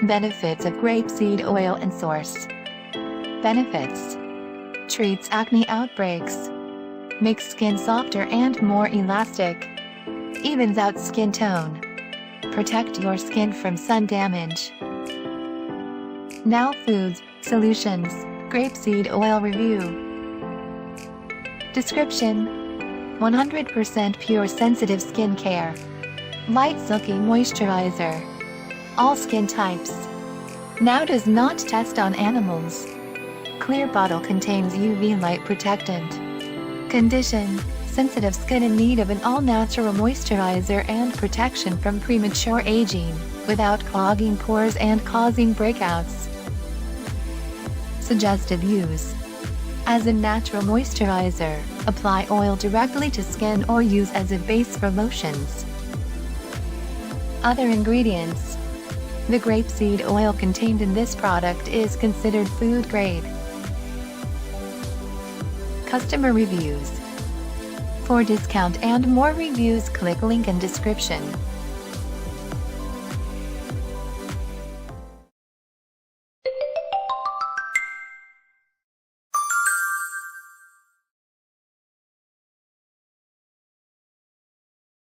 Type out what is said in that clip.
Benefits of grapeseed oil and source. Benefits: treats acne outbreaks, makes skin softer and more elastic, evens out skin tone, protect your skin from sun damage. Now Foods, Solutions, Grapeseed Oil Review. Description: 100% pure sensitive skin care. Light silky moisturizer. All skin types. Now does not test on animals. Clear bottle contains UV light protectant. Condition: sensitive skin in need of an all-natural moisturizer and protection from premature aging, without clogging pores and causing breakouts. Suggested use: as a natural moisturizer, apply oil directly to skin or use as a base for lotions. Other ingredients: the grapeseed oil contained in this product is considered food grade. Customer reviews. For discount and more reviews, click link in description.